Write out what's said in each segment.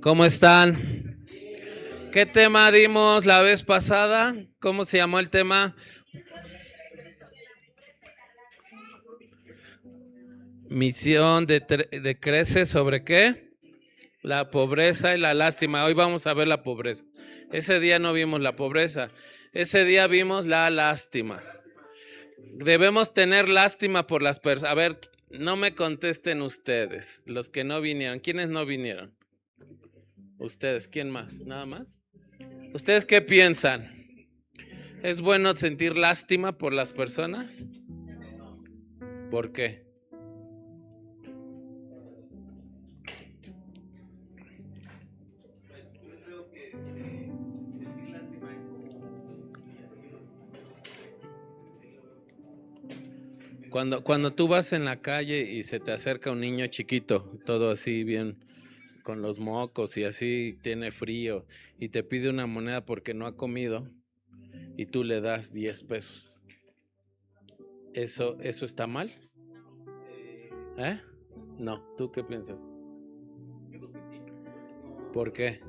¿Cómo están? ¿Qué tema dimos la vez pasada? ¿Cómo se llamó el tema? Misión de Crece ¿sobre qué? La pobreza y la lástima. Hoy vamos a ver la pobreza. Ese día no vimos la pobreza. Ese día vimos la lástima. Debemos tener lástima por las personas. A ver, no me contesten ustedes, los que no vinieron. ¿Quiénes no vinieron? Ustedes, ¿quién más? ¿Nada más? ¿Ustedes qué piensan? ¿Es bueno sentir lástima por las personas? ¿Por qué? Cuando tú vas en la calle y se te acerca un niño chiquito, todo así bien, con los mocos y así, tiene frío, y te pide una moneda porque no ha comido, y tú le das 10 pesos. ¿Eso está mal? ¿Eh? No, ¿tú qué piensas? ¿Por qué?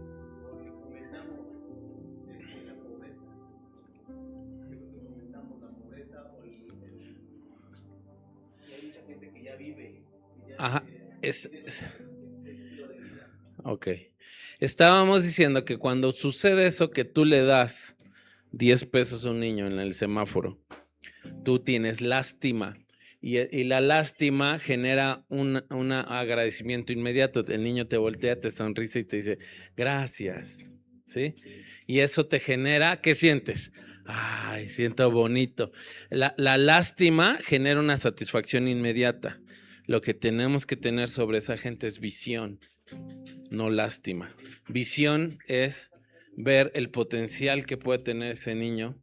Ajá, ok. Estábamos diciendo que cuando sucede eso, que tú le das 10 pesos a un niño en el semáforo, tú tienes lástima. Y la lástima genera un agradecimiento inmediato. El niño te voltea, te sonríe y te dice, gracias. ¿Sí? Y eso te genera, ¿qué sientes? Ay, siento bonito. La lástima genera una satisfacción inmediata. Lo que tenemos que tener sobre esa gente es visión, no lástima. Visión es ver el potencial que puede tener ese niño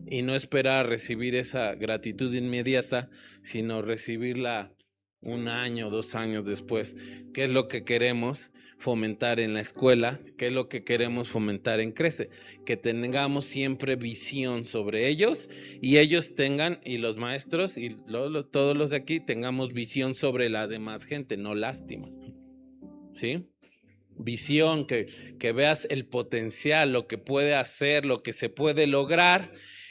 y no esperar a recibir esa gratitud inmediata, sino recibirla 1 año, 2 años después. ¿Qué es lo que queremos fomentar en la escuela? ¿Qué es lo que queremos fomentar en Crece? Que tengamos siempre visión sobre ellos y ellos tengan, y los maestros y todos los de aquí tengamos visión sobre la demás gente, no lástima. ¿Sí? Visión, que veas el potencial, lo que puede hacer, lo que se puede lograr,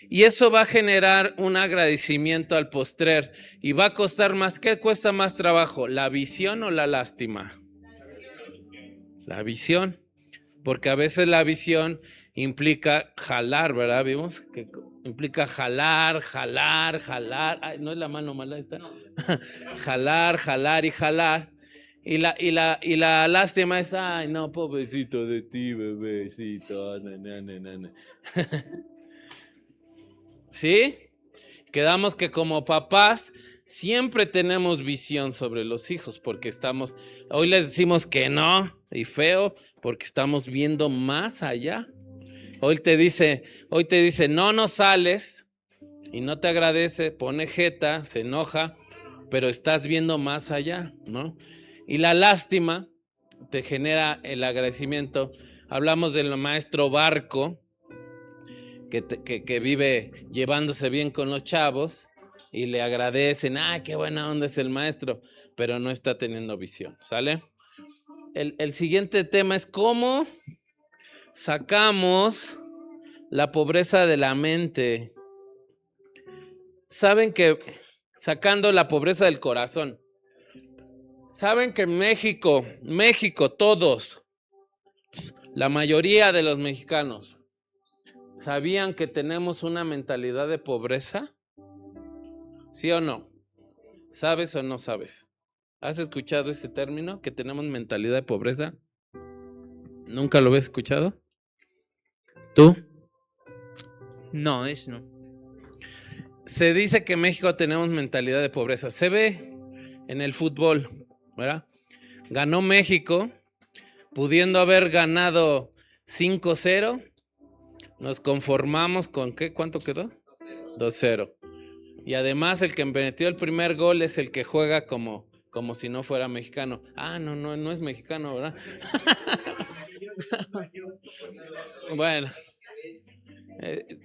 y eso va a generar un agradecimiento al postrer y va a costar más. ¿Qué cuesta más trabajo, la visión o la lástima? La visión, porque a veces la visión implica jalar, ¿verdad? ¿Vimos? Que implica jalar. Ay, no es la mano mala esta. jalar y jalar. Y la lástima es, ay, no, pobrecito de ti, bebecito. ¿Sí? Quedamos que como papás siempre tenemos visión sobre los hijos porque hoy les decimos que no y feo porque estamos viendo más allá. Hoy te dice, no sales y no te agradece, pone jeta, se enoja, pero estás viendo más allá, ¿no? Y la lástima te genera el agradecimiento. Hablamos del maestro Barco, que vive llevándose bien con los chavos y le agradecen, qué buena onda es el maestro, pero no está teniendo visión, ¿sale? El siguiente tema es cómo sacamos la pobreza de la mente. Saben que sacando la pobreza del corazón. Saben que en México, todos, la mayoría de los mexicanos, ¿sabían que tenemos una mentalidad de pobreza? ¿Sí o no? ¿Sabes o no sabes? ¿Has escuchado ese término, que tenemos mentalidad de pobreza? ¿Nunca lo habías escuchado? ¿Tú? No, es no. Se dice que en México tenemos mentalidad de pobreza. Se ve en el fútbol, ¿verdad? Ganó México, pudiendo haber ganado 5-0. Nos conformamos con ¿qué? ¿Cuánto quedó? 2-0. Y además el que metió el primer gol es el que juega como si no fuera mexicano. No es mexicano, ¿verdad? Bueno,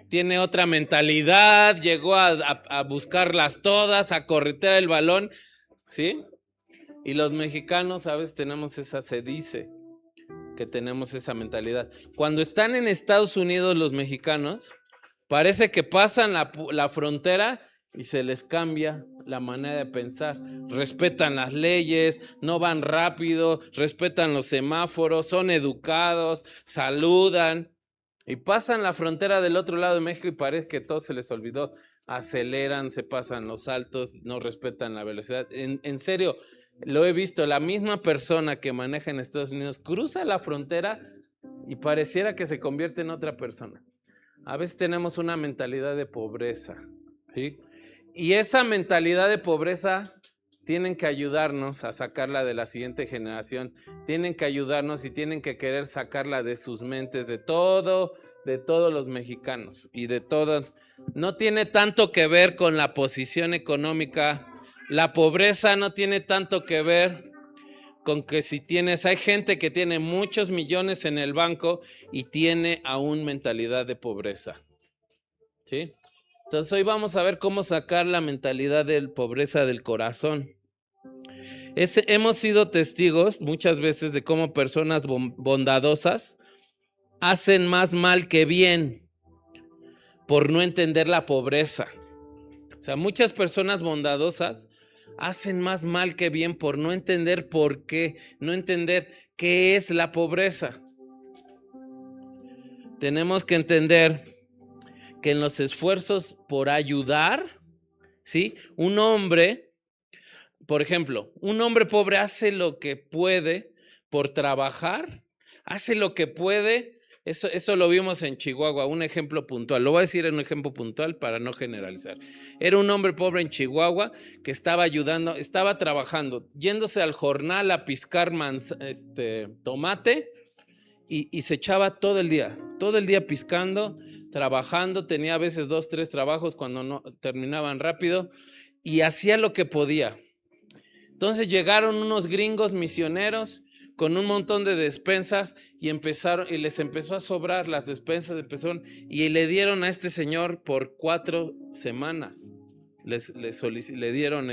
tiene otra mentalidad, llegó a buscarlas todas, a corretear el balón, ¿sí? Y los mexicanos a veces tenemos se dice, que tenemos esa mentalidad. Cuando están en Estados Unidos los mexicanos, parece que pasan la frontera y se les cambia la manera de pensar. Respetan las leyes, no van rápido, respetan los semáforos, son educados, saludan. Y pasan la frontera del otro lado de México y parece que todo se les olvidó. Aceleran, se pasan los saltos, no respetan la velocidad. En serio, lo he visto. La misma persona que maneja en Estados Unidos cruza la frontera y pareciera que se convierte en otra persona. A veces tenemos una mentalidad de pobreza, ¿sí? Y esa mentalidad de pobreza tienen que ayudarnos a sacarla de la siguiente generación. Tienen que ayudarnos y tienen que querer sacarla de sus mentes, de todos los mexicanos y de todas. No tiene tanto que ver con la posición económica. La pobreza no tiene tanto que ver con que hay gente que tiene muchos millones en el banco y tiene aún mentalidad de pobreza, ¿sí? Entonces hoy vamos a ver cómo sacar la mentalidad de pobreza del corazón. Hemos sido testigos muchas veces de cómo personas bondadosas hacen más mal que bien por no entender la pobreza. O sea, muchas personas bondadosas hacen más mal que bien por no entender por qué, no entender qué es la pobreza. Tenemos que entender que en los esfuerzos por ayudar, ¿sí? Un hombre, por ejemplo, un hombre pobre hace lo que puede por trabajar, hace lo que puede. Eso lo vimos en Chihuahua, un ejemplo puntual. Lo voy a decir en un ejemplo puntual para no generalizar. Era un hombre pobre en Chihuahua que estaba ayudando, estaba trabajando, yéndose al jornal a piscar tomate y se echaba todo el día piscando, trabajando. Tenía a veces 2, 3 trabajos cuando no terminaban rápido y hacía lo que podía. Entonces llegaron unos gringos misioneros con un montón de despensas y les empezó a sobrar las despensas, y le dieron a este señor por 4 semanas. Le dieron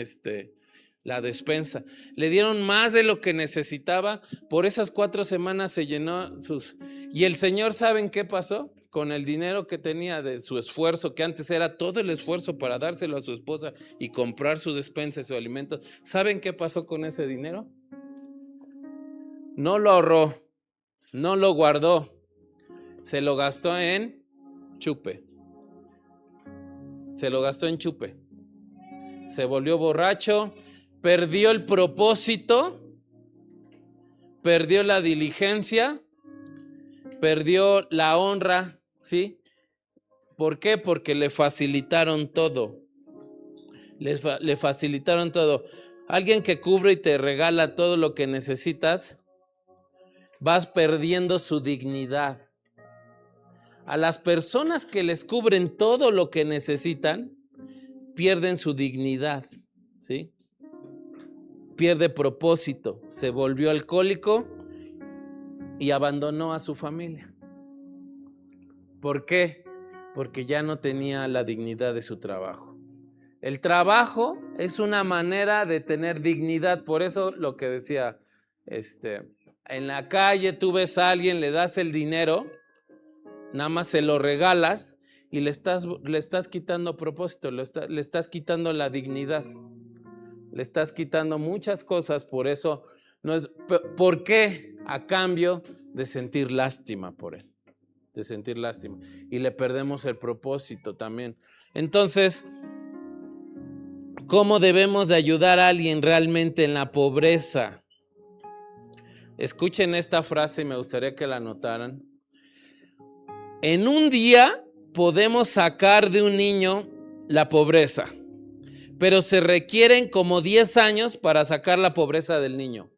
la despensa. Le dieron más de lo que necesitaba. Por esas 4 semanas se llenó Y el señor, ¿saben qué pasó? Con el dinero que tenía de su esfuerzo, que antes era todo el esfuerzo para dárselo a su esposa y comprar su despensa y su alimento. ¿Saben qué pasó con ese dinero? No lo ahorró, no lo guardó, se lo gastó en chupe. Se volvió borracho, perdió el propósito, perdió la diligencia, perdió la honra, ¿sí? ¿Por qué? Porque le facilitaron todo. Le facilitaron todo. Alguien que cubre y te regala todo lo que necesitas, vas perdiendo su dignidad. A las personas que les cubren todo lo que necesitan, pierden su dignidad, ¿sí? Pierde propósito, se volvió alcohólico y abandonó a su familia. ¿Por qué? Porque ya no tenía la dignidad de su trabajo. El trabajo es una manera de tener dignidad. Por eso lo que decía, en la calle tú ves a alguien, le das el dinero, nada más se lo regalas y le estás quitando propósito, le estás quitando la dignidad, le estás quitando muchas cosas. Por eso, ¿por qué? A cambio de sentir lástima por él, de sentir lástima. Y le perdemos el propósito también. Entonces, ¿cómo debemos de ayudar a alguien realmente en la pobreza? Escuchen esta frase y me gustaría que la anotaran. En un día podemos sacar de un niño la pobreza, pero se requieren como 10 años para sacar la pobreza del niño.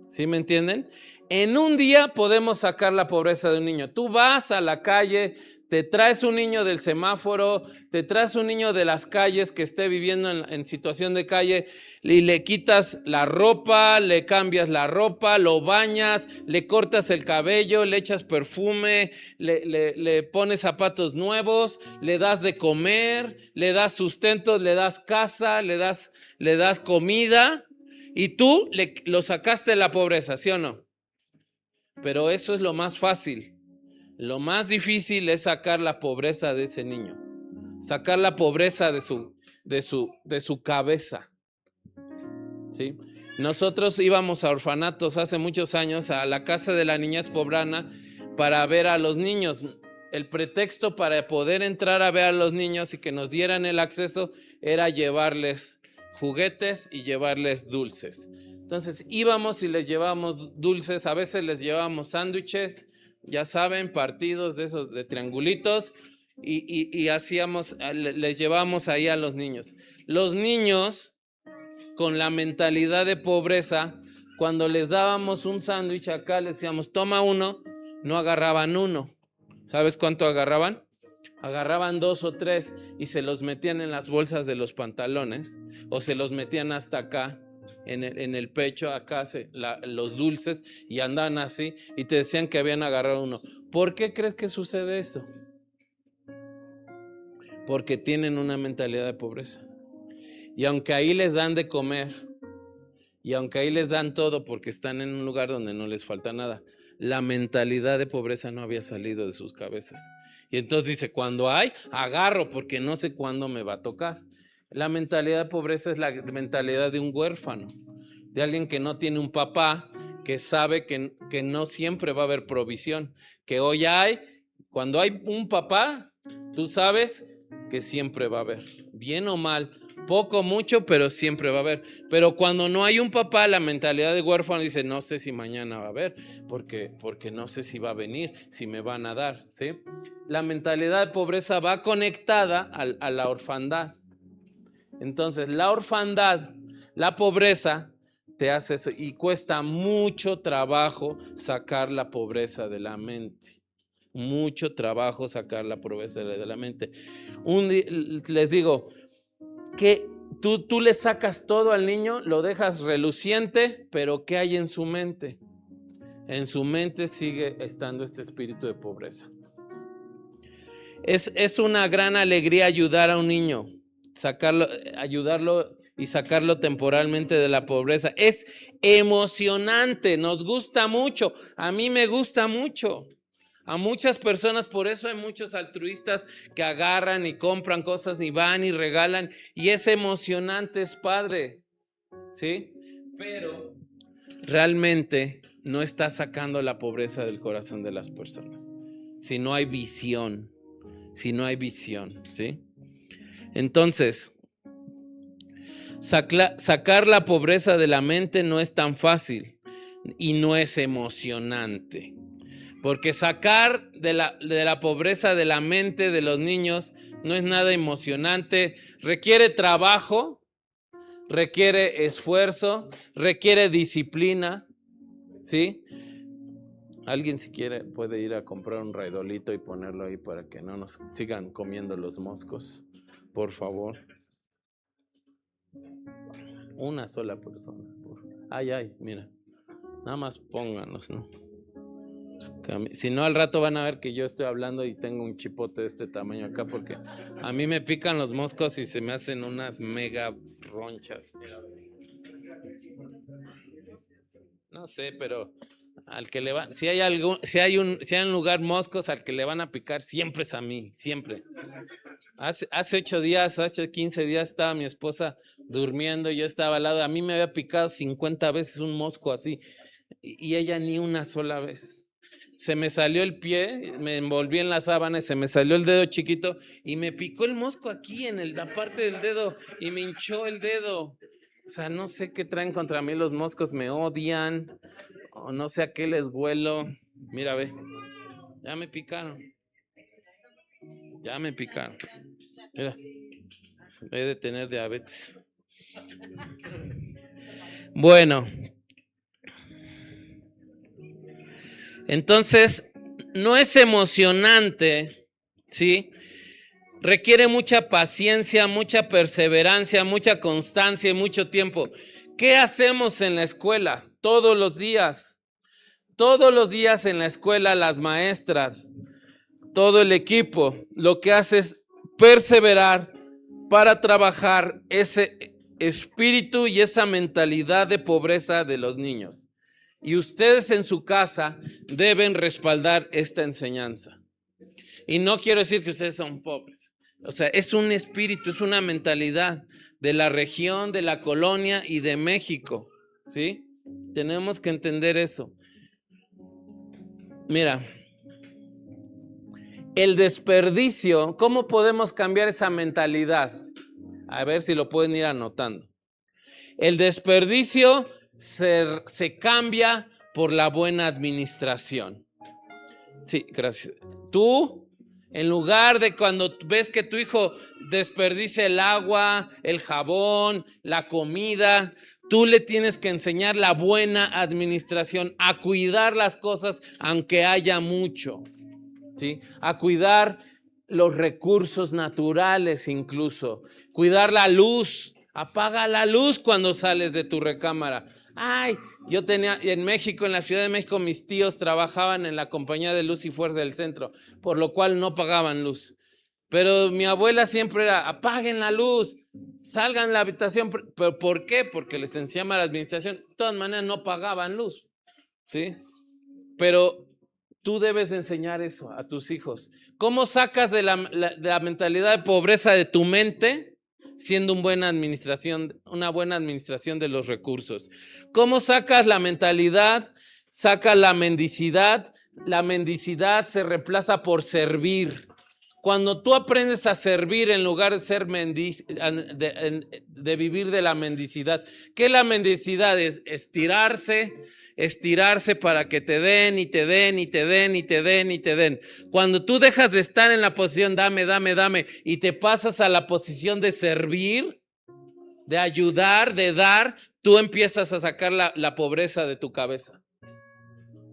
¿Sí me entienden? En un día podemos sacar la pobreza de un niño. Tú vas a la calle, te traes un niño del semáforo, te traes un niño de las calles que esté viviendo en situación de calle y le quitas la ropa, le cambias la ropa, lo bañas, le cortas el cabello, le echas perfume, le pones zapatos nuevos, le das de comer, le das sustento, le das casa, le das comida. Y tú lo sacaste de la pobreza, ¿sí o no? Pero eso es lo más fácil. Lo más difícil es sacar la pobreza de ese niño. Sacar la pobreza de su cabeza. ¿Sí? Nosotros íbamos a orfanatos hace muchos años, a la casa de la niñez poblana, para ver a los niños. El pretexto para poder entrar a ver a los niños y que nos dieran el acceso era llevarles juguetes y llevarles dulces. Entonces íbamos y les llevábamos dulces, a veces les llevábamos sándwiches, ya saben, partidos de esos de triangulitos, y hacíamos, les llevábamos ahí a los niños. Los niños, con la mentalidad de pobreza, cuando les dábamos un sándwich acá, les decíamos, toma uno, no agarraban uno. ¿Sabes cuánto agarraban? Agarraban 2 o 3 y se los metían en las bolsas de los pantalones o se los metían hasta acá, en el pecho, acá los dulces, y andaban así y te decían que habían agarrado uno. ¿Por qué crees que sucede eso? Porque tienen una mentalidad de pobreza. Y aunque ahí les dan de comer, y aunque ahí les dan todo porque están en un lugar donde no les falta nada, la mentalidad de pobreza no había salido de sus cabezas. Y entonces dice, cuando hay, agarro porque no sé cuándo me va a tocar. La mentalidad de pobreza es la mentalidad de un huérfano, de alguien que no tiene un papá, que sabe que no siempre va a haber provisión, que hoy hay, cuando hay un papá, tú sabes que siempre va a haber, bien o mal, poco, mucho, pero siempre va a haber. Pero cuando no hay un papá, la mentalidad de huérfano dice, no sé si mañana va a haber, porque no sé si va a venir, si me van a dar, ¿sí? La mentalidad de pobreza va conectada a la orfandad. Entonces, la orfandad, la pobreza, te hace eso, y cuesta mucho trabajo sacar la pobreza de la mente. Mucho trabajo sacar la pobreza de la mente. Les digo, que tú le sacas todo al niño, lo dejas reluciente, pero ¿qué hay en su mente? En su mente sigue estando este espíritu de pobreza. Es una gran alegría ayudar a un niño, ayudarlo y sacarlo temporalmente de la pobreza. Es emocionante, nos gusta mucho, a mí me gusta mucho. A muchas personas, por eso hay muchos altruistas que agarran y compran cosas y van y regalan, y es emocionante, es padre, ¿sí? Pero realmente no está sacando la pobreza del corazón de las personas. Si no hay visión, ¿sí? Entonces, sacar la pobreza de la mente no es tan fácil y no es emocionante. Porque sacar de la pobreza de la mente de los niños no es nada emocionante. Requiere trabajo, requiere esfuerzo, requiere disciplina, ¿sí? Alguien, si quiere, puede ir a comprar un raidolito y ponerlo ahí para que no nos sigan comiendo los moscos, por favor. Una sola persona. Ay, mira. Nada más pónganos, ¿no? Si no, al rato van a ver que yo estoy hablando y tengo un chipote de este tamaño acá, porque a mí me pican los moscos y se me hacen unas mega ronchas. No sé, pero al que le va, si hay un lugar moscos al que le van a picar, siempre es a mí, siempre. Hace 8 días, hace 15 días estaba mi esposa durmiendo y yo estaba al lado. A mí me había picado 50 veces un mosco así y ella ni una sola vez. Se me salió el pie, me envolví en la sábana y se me salió el dedo chiquito y me picó el mosco aquí en la parte del dedo y me hinchó el dedo. O sea, no sé qué traen contra mí los moscos, me odian o no sé a qué les huelo. Mira, ve, ya me picaron. Mira, he de tener diabetes. Bueno. Entonces, no es emocionante, ¿sí? Requiere mucha paciencia, mucha perseverancia, mucha constancia y mucho tiempo. ¿Qué hacemos en la escuela? Todos los días en la escuela, las maestras, todo el equipo, lo que hace es perseverar para trabajar espíritu y esa mentalidad de pobreza de los niños. Y ustedes en su casa deben respaldar esta enseñanza. Y no quiero decir que ustedes son pobres. O sea, es un espíritu, es una mentalidad de la región, de la colonia y de México, ¿sí? Tenemos que entender eso. Mira, el desperdicio, ¿cómo podemos cambiar esa mentalidad? A ver si lo pueden ir anotando. El desperdicio se cambia por la buena administración. Sí, gracias. Tú, en lugar de cuando ves que tu hijo desperdicia el agua, el jabón, la comida, tú le tienes que enseñar la buena administración, a cuidar las cosas aunque haya mucho, ¿sí? A cuidar los recursos naturales incluso, cuidar la luz. Apaga la luz cuando sales de tu recámara. Ay, yo tenía en México, en la Ciudad de México, mis tíos trabajaban en la compañía de luz y fuerza del centro, por lo cual no pagaban luz. Pero mi abuela siempre era, apaguen la luz, salgan de la habitación. ¿Pero por qué? Porque les enseñaba la administración. De todas maneras no pagaban luz, ¿sí? Pero tú debes enseñar eso a tus hijos. ¿Cómo sacas de la mentalidad de pobreza de tu mente? Siendo una buena administración de los recursos. ¿Cómo sacas la mentalidad? Sacas la mendicidad. La mendicidad se reemplaza por servir. Cuando tú aprendes a servir en lugar de ser de vivir de la mendicidad. ¿Qué es la mendicidad? Es estirarse para que te den y te den y te den y te den y te den. Cuando tú dejas de estar en la posición dame, dame, dame y te pasas a la posición de servir, de ayudar, de dar, tú empiezas a sacar la pobreza de tu cabeza.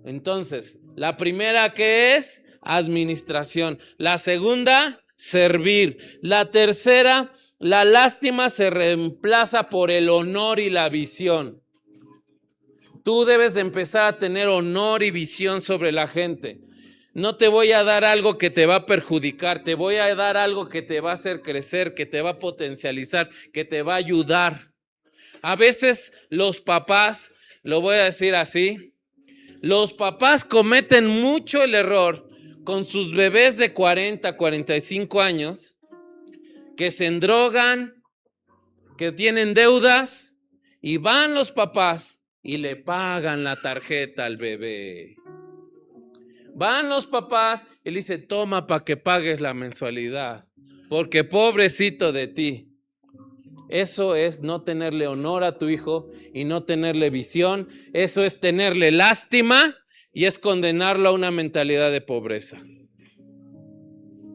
Entonces, la primera, ¿qué es? Administración. La segunda, servir. La tercera, la lástima se reemplaza por el honor y la visión. Tú debes de empezar a tener honor y visión sobre la gente. No te voy a dar algo que te va a perjudicar, te voy a dar algo que te va a hacer crecer, que te va a potencializar, que te va a ayudar. A veces los papás, lo voy a decir así, los papás cometen mucho el error con sus bebés de 40, 45 años, que se endrogan, que tienen deudas, y van los papás y le pagan la tarjeta al bebé. Van los papás y le dicen, toma para que pagues la mensualidad, porque pobrecito de ti. Eso es no tenerle honor a tu hijo y no tenerle visión. Eso es tenerle lástima y es condenarlo a una mentalidad de pobreza.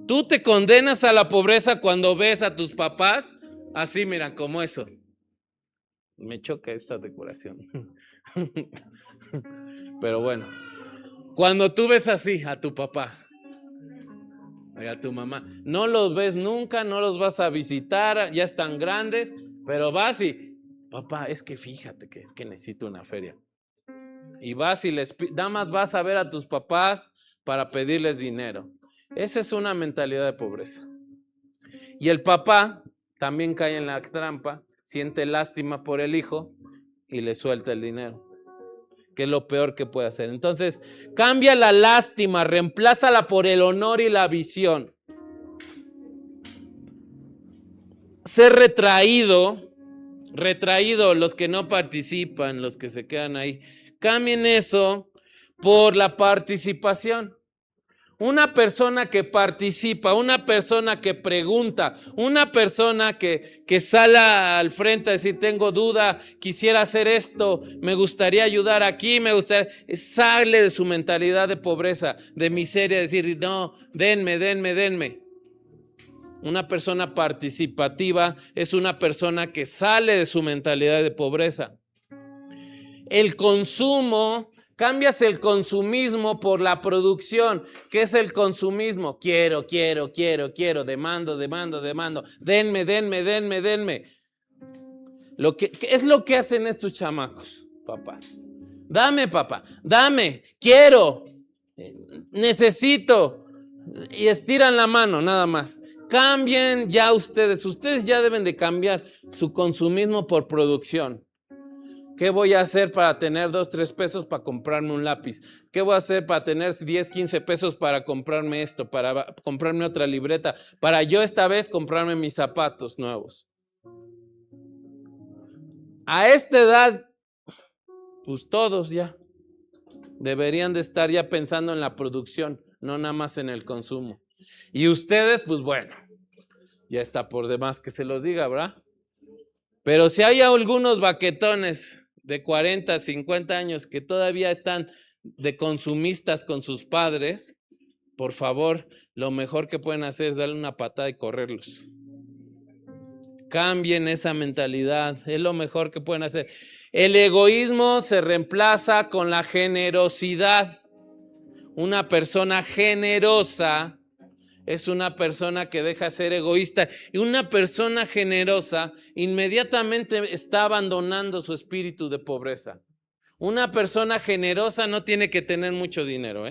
Tú te condenas a la pobreza cuando ves a tus papás así, mira, como eso. Me choca esta decoración. Pero bueno, cuando tú ves así a tu papá y a tu mamá, no los ves nunca, no los vas a visitar, ya están grandes, pero vas y, papá, es que fíjate que es que necesito una feria. Y vas y nada más vas a ver a tus papás para pedirles dinero. Esa es una mentalidad de pobreza. Y el papá también cae en la trampa, siente lástima por el hijo y le suelta el dinero, que es lo peor que puede hacer. Entonces, cambia la lástima, reemplázala por el honor y la visión. Ser retraído, los que no participan, los que se quedan ahí, cambien eso por la participación. Una persona que participa, una persona que pregunta, una persona que sale al frente a decir, tengo duda, quisiera hacer esto, me gustaría ayudar aquí, sale de su mentalidad de pobreza, de miseria, decir, no, denme. Una persona participativa es una persona que sale de su mentalidad de pobreza. El consumo, cambias el consumismo por la producción. ¿Qué es el consumismo? Quiero, demando. Denme. ¿Qué es lo que hacen estos chamacos, papás? Dame, papá, dame, quiero, necesito. Y estiran la mano, nada más. cambien ya ustedes ya deben de cambiar su consumismo por producción. ¿Qué voy a hacer para tener 2, 3 pesos para comprarme un lápiz? ¿Qué voy a hacer para tener 10, 15 pesos para comprarme esto, para comprarme otra libreta, para yo esta vez comprarme mis zapatos nuevos? A esta edad, pues todos ya deberían de estar ya pensando en la producción, no nada más en el consumo. Y ustedes, pues bueno, ya está por demás que se los diga, ¿verdad? Pero si hay algunos baquetones de 40, 50 años que todavía están de consumistas con sus padres, por favor, lo mejor que pueden hacer es darle una patada y correrlos. Cambien esa mentalidad, es lo mejor que pueden hacer. El egoísmo se reemplaza con la generosidad. Una persona generosa es una persona que deja de ser egoísta, y una persona generosa inmediatamente está abandonando su espíritu de pobreza. Una persona generosa no tiene que tener mucho dinero,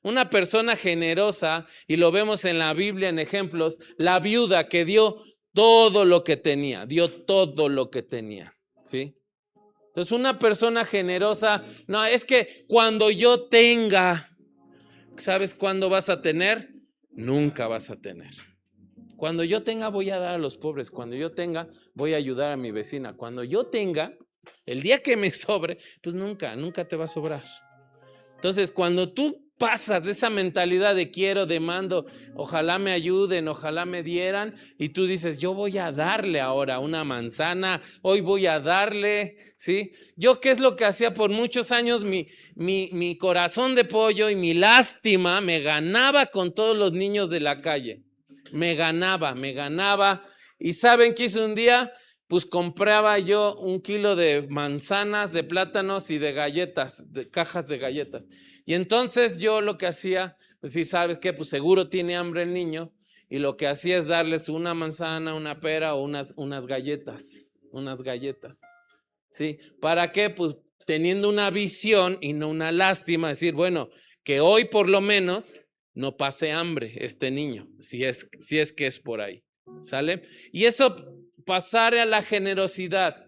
Una persona generosa, y lo vemos en la Biblia en ejemplos, la viuda que dio todo lo que tenía, ¿sí? Entonces una persona generosa, no, es que cuando yo tenga, ¿sabes cuándo vas a tener? Nunca vas a tener. Cuando yo tenga voy a dar a los pobres, cuando yo tenga voy a ayudar a mi vecina, cuando yo tenga, el día que me sobre, pues nunca te va a sobrar. Entonces cuando tú pasas de esa mentalidad de quiero, demando, ojalá me ayuden, ojalá me dieran, y tú dices, yo voy a darle ahora una manzana, hoy voy a darle, ¿sí? Yo, ¿qué es lo que hacía por muchos años? Mi corazón de pollo y mi lástima me ganaba con todos los niños de la calle. Me ganaba. ¿Y saben qué hice un día? Pues compraba yo 1 kilo de manzanas, de plátanos y de galletas, de cajas de galletas. Y entonces yo lo que hacía, pues sí, ¿sabes qué? Pues seguro tiene hambre el niño, y lo que hacía es darles una manzana, una pera o unas galletas, ¿sí? ¿Para qué? Pues teniendo una visión y no una lástima, decir, bueno, que hoy por lo menos no pase hambre este niño, si es que es por ahí, ¿sale? Y eso, pasar a la generosidad,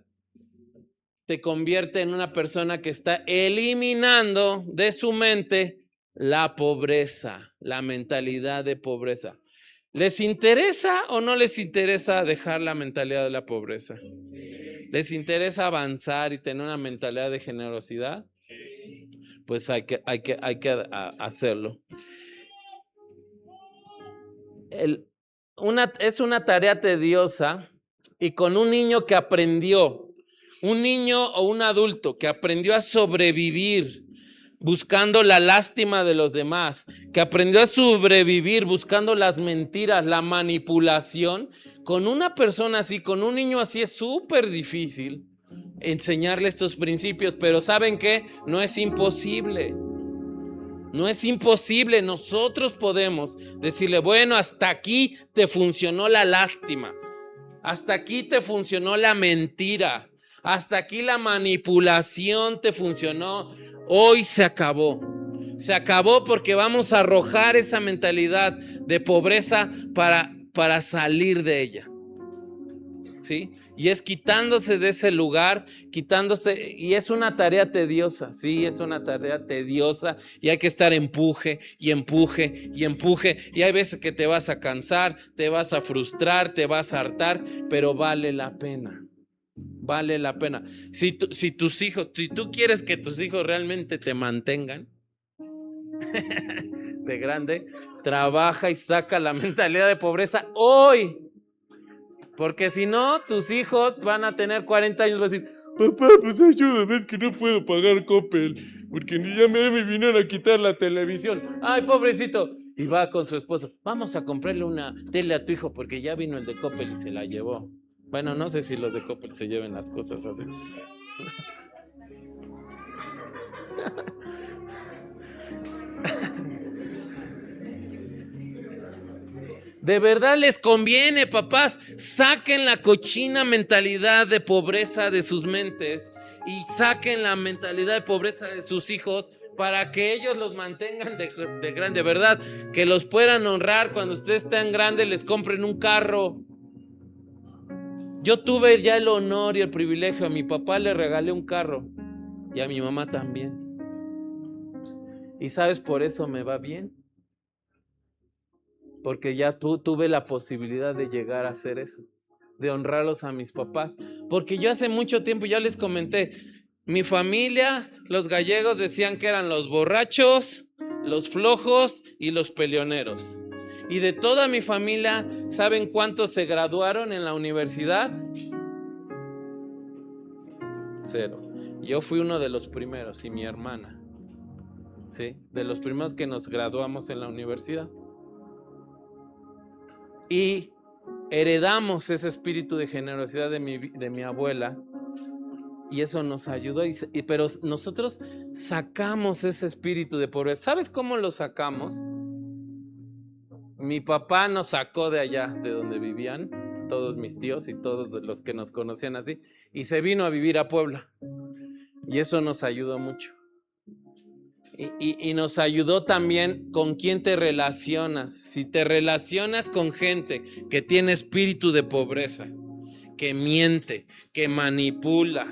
te convierte en una persona que está eliminando de su mente la pobreza, la mentalidad de pobreza. ¿Les interesa o no les interesa dejar la mentalidad de la pobreza? ¿Les interesa avanzar y tener una mentalidad de generosidad? Pues hay que hacerlo. Es una tarea tediosa, y con un niño que aprendió, un niño o un adulto que aprendió a sobrevivir buscando la lástima de los demás, que aprendió a sobrevivir buscando las mentiras, la manipulación, con una persona así, con un niño así, es súper difícil enseñarle estos principios, pero ¿saben qué? No es imposible. No es imposible, nosotros podemos decirle, bueno, hasta aquí te funcionó la lástima, hasta aquí te funcionó la mentira, hasta aquí la manipulación te funcionó, hoy se acabó. Se acabó, porque vamos a arrojar esa mentalidad de pobreza para salir de ella, ¿sí? Y es quitándose de ese lugar, y es una tarea tediosa, sí, es una tarea tediosa, y hay que estar empuje, y hay veces que te vas a cansar, te vas a frustrar, te vas a hartar, pero vale la pena. Si tú quieres que tus hijos realmente te mantengan de grande, trabaja y saca la mentalidad de pobreza hoy. Porque si no, tus hijos van a tener 40 años y van a decir, papá, pues ayúdame, es que no puedo pagar Coppel, porque ya me vinieron a quitar la televisión. Ay, pobrecito. Y va con su esposo, vamos a comprarle una tele a tu hijo porque ya vino el de Coppel y se la llevó. Bueno, no sé si los de Coppel se lleven las cosas así. De verdad les conviene, papás, saquen la cochina mentalidad de pobreza de sus mentes y saquen la mentalidad de pobreza de sus hijos para que ellos los mantengan de grande, ¿verdad? Que los puedan honrar cuando ustedes estén grandes, les compren un carro. Yo tuve ya el honor y el privilegio, a mi papá le regalé un carro y a mi mamá también. ¿Y sabes por eso me va bien? Porque ya tuve la posibilidad de llegar a hacer eso, de honrarlos a mis papás. Porque yo hace mucho tiempo, ya les comenté, mi familia, los gallegos decían que eran los borrachos, los flojos y los peleoneros. Y de toda mi familia, ¿saben cuántos se graduaron en la universidad? 0. Yo fui uno de los primeros y mi hermana, ¿sí? De los primeros que nos graduamos en la universidad. Y heredamos ese espíritu de generosidad de mi abuela, y eso nos ayudó, pero nosotros sacamos ese espíritu de pobreza. ¿Sabes cómo lo sacamos? Mi papá nos sacó de allá, de donde vivían todos mis tíos y todos los que nos conocían así, y se vino a vivir a Puebla, y eso nos ayudó mucho. Y nos ayudó también con quién te relacionas. Si te relacionas con gente que tiene espíritu de pobreza, que miente, que manipula,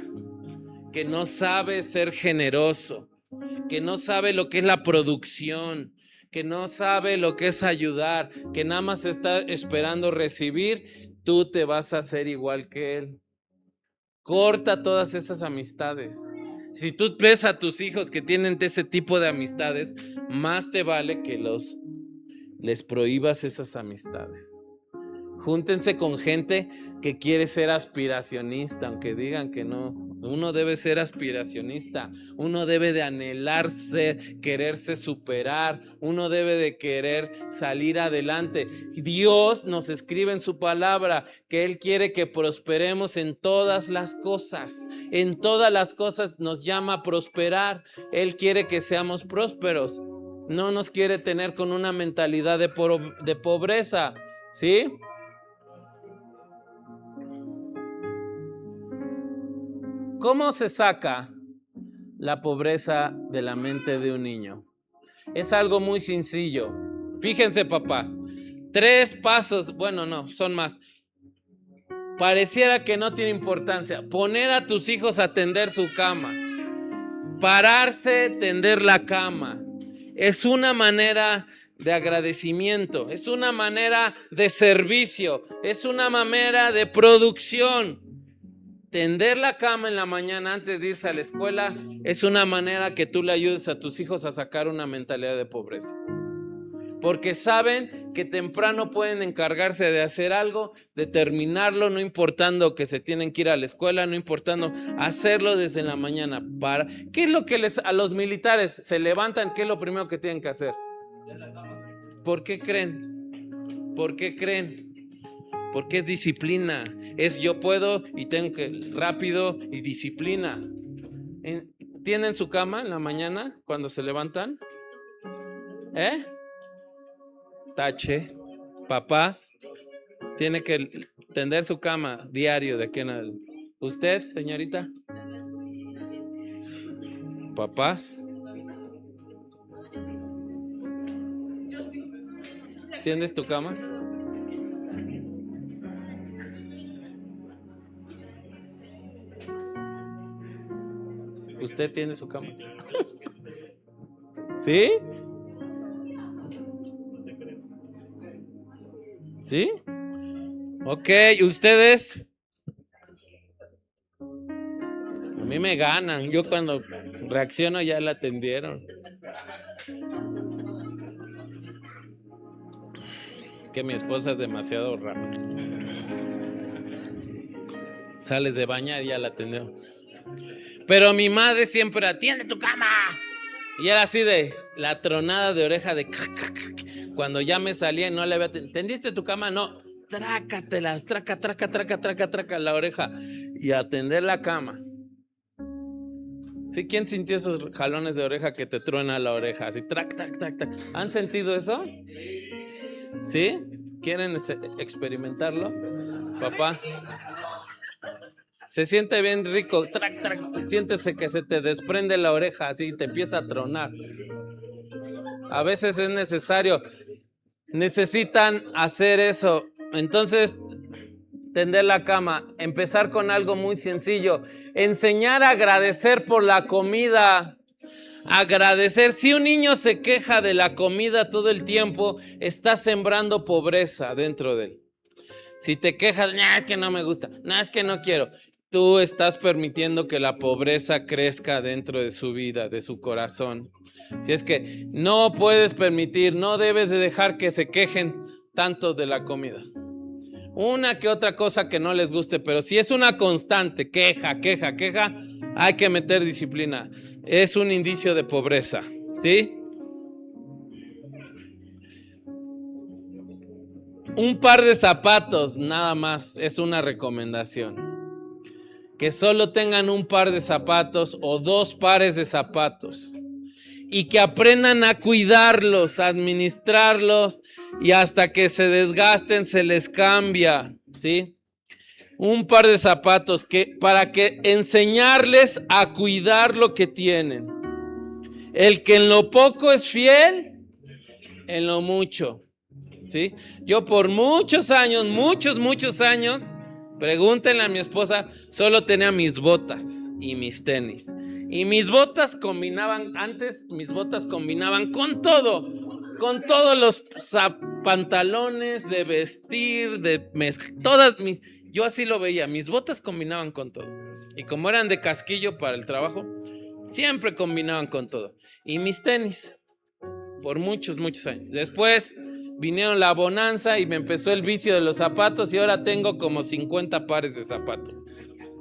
que no sabe ser generoso, que no sabe lo que es la producción, que no sabe lo que es ayudar, que nada más está esperando recibir, tú te vas a hacer igual que él. Corta todas esas amistades. Si tú ves a tus hijos que tienen ese tipo de amistades, más te vale que les prohíbas esas amistades. Júntense con gente que quiere ser aspiracionista, aunque digan que no. Uno debe ser aspiracionista, uno debe de anhelarse, quererse superar, uno debe de querer salir adelante. Dios nos escribe en su palabra que Él quiere que prosperemos en todas las cosas. En todas las cosas nos llama a prosperar. Él quiere que seamos prósperos. No nos quiere tener con una mentalidad de pobreza, ¿sí? ¿Cómo se saca la pobreza de la mente de un niño? Es algo muy sencillo. Fíjense, papás, 3 pasos, bueno, no, son más. Pareciera que no tiene importancia. Poner a tus hijos a tender su cama. Pararse, tender la cama. Es una manera de agradecimiento, es una manera de servicio, es una manera de producción. Tender la cama en la mañana antes de irse a la escuela es una manera que tú le ayudes a tus hijos a sacar una mentalidad de pobreza. Porque saben que temprano pueden encargarse de hacer algo, de terminarlo, no importando que se tienen que ir a la escuela, no importando hacerlo desde la mañana. ¿Qué es lo que a los militares se levantan? ¿Qué es lo primero que tienen que hacer? ¿Por qué creen? ¿Por qué creen? Porque es disciplina, es yo puedo y tengo que rápido y disciplina. ¿Tienen su cama en la mañana cuando se levantan? Tache. Papás, tiene que tender su cama diario de aquí en adelante. ¿Usted, señorita? Papás. ¿Tiendes tu cama? ¿Usted tiene su cama? ¿Sí? ¿Sí? Ok, ¿ustedes? A mí me ganan. Yo cuando reacciono ya la atendieron. Que mi esposa es demasiado rápida. Sales de bañar y ya la atendió. Pero mi madre siempre atiende tu cama. Y era así de la tronada de oreja de cuando ya me salía y no le había ¿tendiste tu cama? No, trácatelas, traca la oreja y atender la cama. ¿Sí? ¿Quién sintió esos jalones de oreja que te truena la oreja? Así trac. ¿Han sentido eso? ¿Sí? ¿Quieren experimentarlo? Papá. Se siente bien rico. Trac, trac, siéntese que se te desprende la oreja, así te empieza a tronar. A veces es necesario. Necesitan hacer eso. Entonces, tender la cama, empezar con algo muy sencillo, enseñar a agradecer por la comida. Agradecer. Si un niño se queja de la comida todo el tiempo, está sembrando pobreza dentro de él. Si te quejas, es que no me gusta, es que no quiero, tú estás permitiendo que la pobreza crezca dentro de su vida, de su corazón. Si es que no puedes permitir, no debes de dejar que se quejen tanto de la comida. Una que otra cosa que no les guste, pero si es una constante, queja, hay que meter disciplina. Es un indicio de pobreza, ¿sí? Un par de zapatos, nada más, es una recomendación. Que solo tengan un par de zapatos o 2 pares de zapatos. Y que aprendan a cuidarlos, a administrarlos, y hasta que se desgasten se les cambia, ¿sí? Un par de zapatos para que enseñarles a cuidar lo que tienen. El que en lo poco es fiel, en lo mucho, ¿sí? Yo por muchos años, pregúntenle a mi esposa, solo tenía mis botas y mis tenis. Y mis botas combinaban con todo, con todos los pantalones de vestir, yo así lo veía, mis botas combinaban con todo. Y como eran de casquillo para el trabajo, siempre combinaban con todo. Y mis tenis, por muchos años. Después vinieron la bonanza y me empezó el vicio de los zapatos y ahora tengo como 50 pares de zapatos.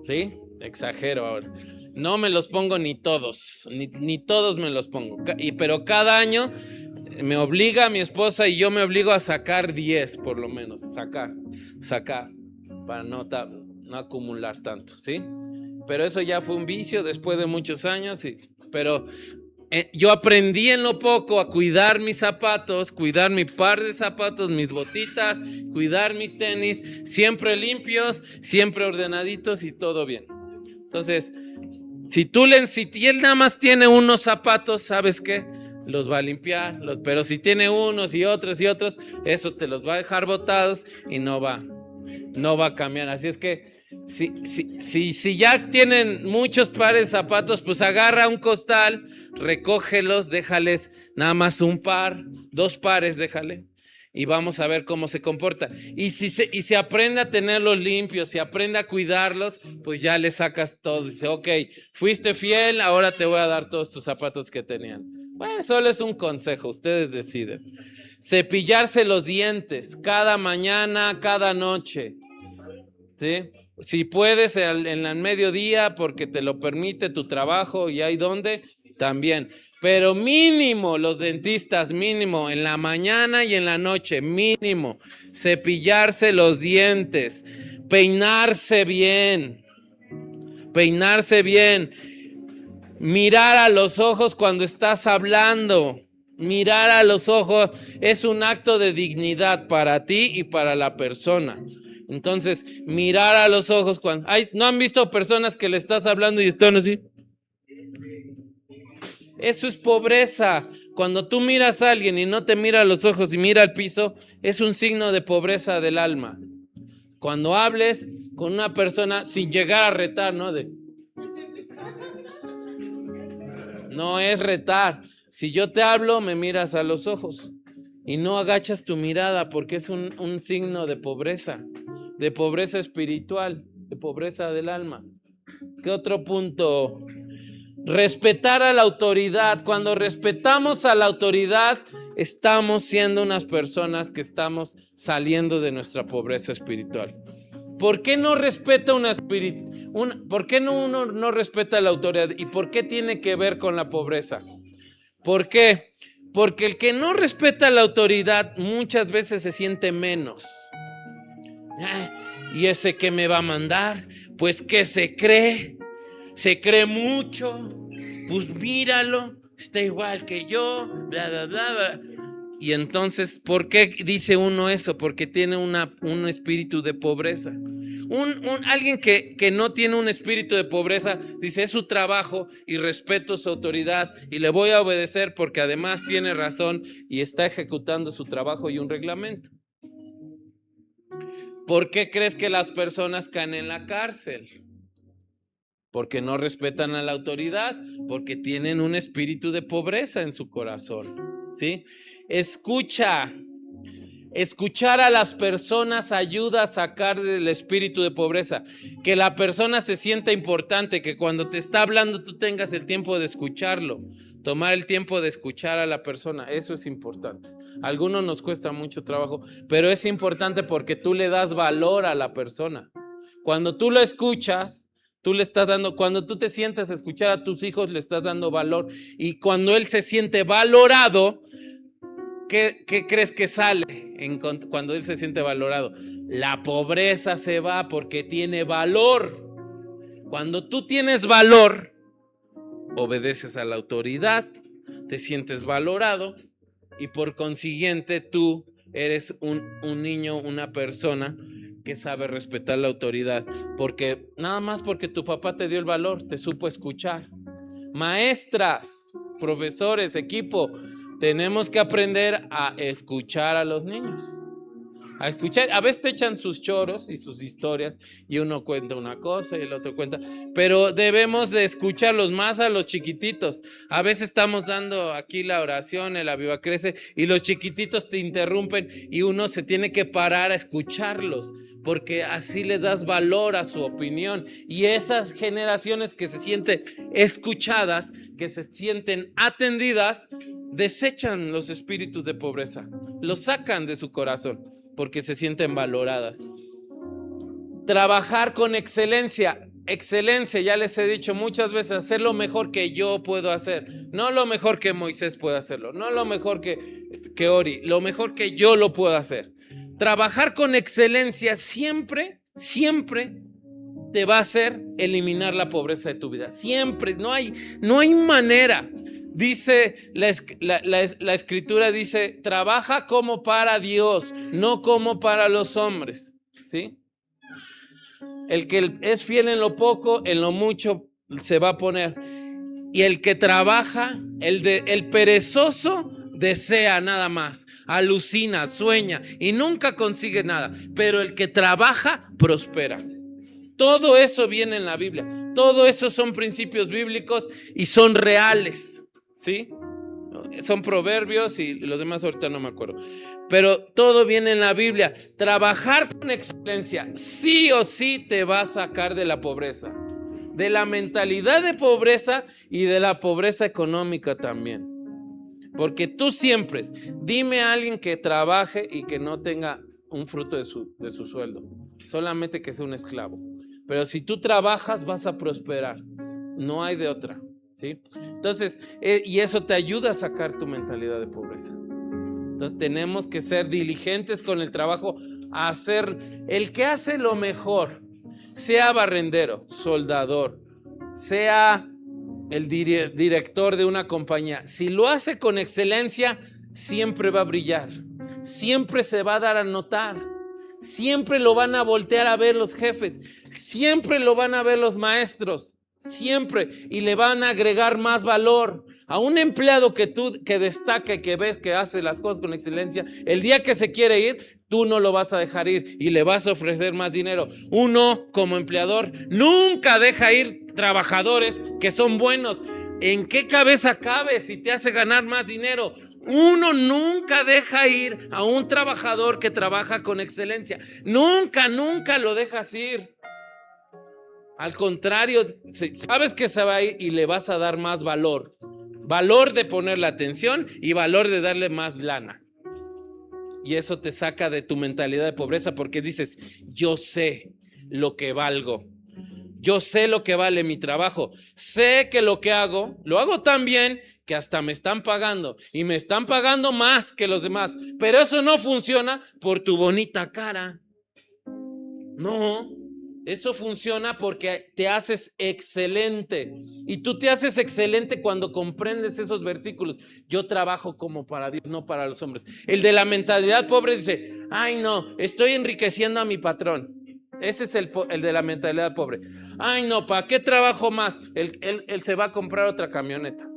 ¿Sí? Exagero ahora. No me los pongo ni todos, ni todos me los pongo. Pero cada año me obliga mi esposa y yo me obligo a sacar 10 por lo menos. Sacar, para no acumular tanto, ¿sí? Pero eso ya fue un vicio después de muchos años, sí. Pero yo aprendí en lo poco a cuidar mis zapatos, cuidar mi par de zapatos, mis botitas, cuidar mis tenis, siempre limpios, siempre ordenaditos y todo bien. Entonces, si él nada más tiene unos zapatos, ¿sabes qué? Los va a limpiar, pero si tiene unos y otros, eso te los va a dejar botados y no va a cambiar. Así es que si ya tienen muchos pares de zapatos, pues agarra un costal, recógelos, déjales nada más un par, 2 pares, déjale. Y vamos a ver cómo se comporta. Y si aprende a tenerlos limpios, si aprende a cuidarlos, pues ya le sacas todo. Dice, ok, fuiste fiel, ahora te voy a dar todos tus zapatos que tenían. Bueno, solo es un consejo, ustedes deciden. Cepillarse los dientes cada mañana, cada noche. ¿Sí? Si puedes en el mediodía porque te lo permite tu trabajo y hay donde, también. Pero mínimo, los dentistas, mínimo, en la mañana y en la noche, mínimo, cepillarse los dientes, peinarse bien, mirar a los ojos cuando estás hablando, mirar a los ojos es un acto de dignidad para ti y para la persona. Entonces, mirar a los ojos cuando... ¿no han visto personas que le estás hablando y están así? Eso es pobreza. Cuando tú miras a alguien y no te mira a los ojos y mira al piso, es un signo de pobreza del alma. Cuando hables con una persona sin llegar a retar, ¿no? No es retar. Si yo te hablo, me miras a los ojos y no agachas tu mirada porque es un signo de pobreza espiritual, de pobreza del alma. ¿Qué otro punto? Respetar a la autoridad. Cuando respetamos a la autoridad, estamos siendo unas personas que estamos saliendo de nuestra pobreza espiritual. ¿Por qué no respeta ¿por qué uno no respeta la autoridad? ¿Y por qué tiene que ver con la pobreza? ¿Por qué? Porque el que no respeta la autoridad muchas veces se siente menos. ¿Y ese qué me va a mandar? Pues ¿qué se cree? Se cree mucho. Pues míralo, está igual que yo, bla, bla, bla, bla. Y entonces, ¿por qué dice uno eso? Porque tiene un espíritu de pobreza. Alguien que no tiene un espíritu de pobreza, dice, es su trabajo y respeto su autoridad y le voy a obedecer porque además tiene razón y está ejecutando su trabajo y un reglamento. ¿Por qué crees que las personas caen en la cárcel? Porque no respetan a la autoridad, porque tienen un espíritu de pobreza en su corazón, ¿sí? Escuchar a las personas ayuda a sacar del espíritu de pobreza, que la persona se sienta importante, que cuando te está hablando tú tengas el tiempo de escucharlo, tomar el tiempo de escuchar a la persona, eso es importante. A algunos nos cuesta mucho trabajo, pero es importante porque tú le das valor a la persona. Cuando tú lo escuchas, tú le estás dando, cuando tú te sientas a escuchar a tus hijos, le estás dando valor, y cuando él se siente valorado, ¿qué crees que sale cuando él se siente valorado? La pobreza se va porque tiene valor. Cuando tú tienes valor, obedeces a la autoridad, te sientes valorado y por consiguiente tú eres un niño, una persona que sabe respetar la autoridad, porque nada más porque tu papá te dio el valor, te supo escuchar. Maestras, profesores, equipo, tenemos que aprender a escuchar a los niños. A escuchar, a veces te echan sus choros y sus historias y uno cuenta una cosa y el otro cuenta, pero debemos de escucharlos más a los chiquititos. A veces estamos dando aquí la oración, el Aviva Crece, y los chiquititos te interrumpen y uno se tiene que parar a escucharlos, porque así les das valor a su opinión. Y esas generaciones que se sienten escuchadas, que se sienten atendidas, desechan los espíritus de pobreza, los sacan de su corazón, porque se sienten valoradas. Trabajar con excelencia. Excelencia, ya les he dicho muchas veces, hacer lo mejor que yo puedo hacer. No lo mejor que Moisés puede hacerlo, no lo mejor que Ori, lo mejor que yo lo puedo hacer. Trabajar con excelencia siempre te va a hacer eliminar la pobreza de tu vida. Siempre, no hay manera. Dice la escritura, dice, trabaja como para Dios, no como para los hombres, ¿sí? El que es fiel en lo poco, en lo mucho se va a poner. Y el que trabaja, el perezoso desea nada más, alucina, sueña y nunca consigue nada. Pero el que trabaja prospera. Todo eso viene en la Biblia. Todo eso son principios bíblicos y son reales. ¿Sí? Son proverbios y los demás ahorita no me acuerdo. Pero todo viene en la Biblia. Trabajar con excelencia sí o sí te va a sacar de la pobreza. De la mentalidad de pobreza y de la pobreza económica también. Porque tú siempre, dime a alguien que trabaje y que no tenga un fruto de su sueldo. Solamente que sea un esclavo. Pero si tú trabajas vas a prosperar. No hay de otra. ¿Sí? Entonces, y eso te ayuda a sacar tu mentalidad de pobreza. Entonces, tenemos que ser diligentes con el trabajo, hacer el que hace lo mejor, sea barrendero, soldador, sea el director de una compañía. Si lo hace con excelencia, siempre va a brillar, siempre se va a dar a notar, siempre lo van a voltear a ver los jefes, siempre lo van a ver los maestros. Siempre, y le van a agregar más valor a un empleado que destaca y que ves que hace las cosas con excelencia. El día que se quiere ir, tú no lo vas a dejar ir y le vas a ofrecer más dinero. Uno como empleador nunca deja ir trabajadores que son buenos. ¿En qué cabeza cabe si te hace ganar más dinero? Uno nunca deja ir a un trabajador que trabaja con excelencia. Nunca lo dejas ir. Al contrario, sabes que se va a ir y le vas a dar más valor. Valor de ponerle atención y valor de darle más lana. Y eso te saca de tu mentalidad de pobreza porque dices, yo sé lo que valgo. Yo sé lo que vale mi trabajo. Sé que lo que hago, lo hago tan bien que hasta me están pagando. Y me están pagando más que los demás. Pero eso no funciona por tu bonita cara. No. Eso funciona porque te haces excelente. Y tú te haces excelente cuando comprendes esos versículos. Yo trabajo como para Dios, no para los hombres. El de la mentalidad pobre dice, ay no, estoy enriqueciendo a mi patrón. Ese es el de la mentalidad pobre. Ay no, ¿para qué trabajo más? Él se va a comprar otra camioneta.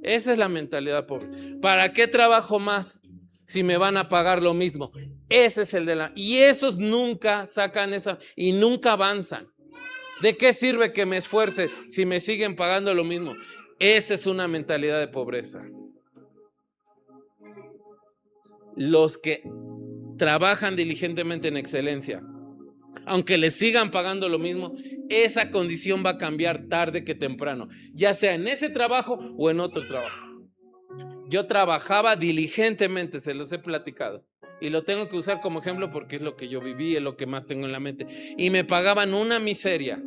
Esa es la mentalidad pobre. ¿Para qué trabajo más si me van a pagar lo mismo? Ese es el de la... Y esos nunca sacan esa y nunca avanzan. ¿De qué sirve que me esfuerce si me siguen pagando lo mismo? Esa es una mentalidad de pobreza. Los que trabajan diligentemente en excelencia, aunque les sigan pagando lo mismo, esa condición va a cambiar tarde que temprano, ya sea en ese trabajo o en otro trabajo. Yo trabajaba diligentemente, se los he platicado, y lo tengo que usar como ejemplo porque es lo que yo viví, es lo que más tengo en la mente. Y me pagaban una miseria,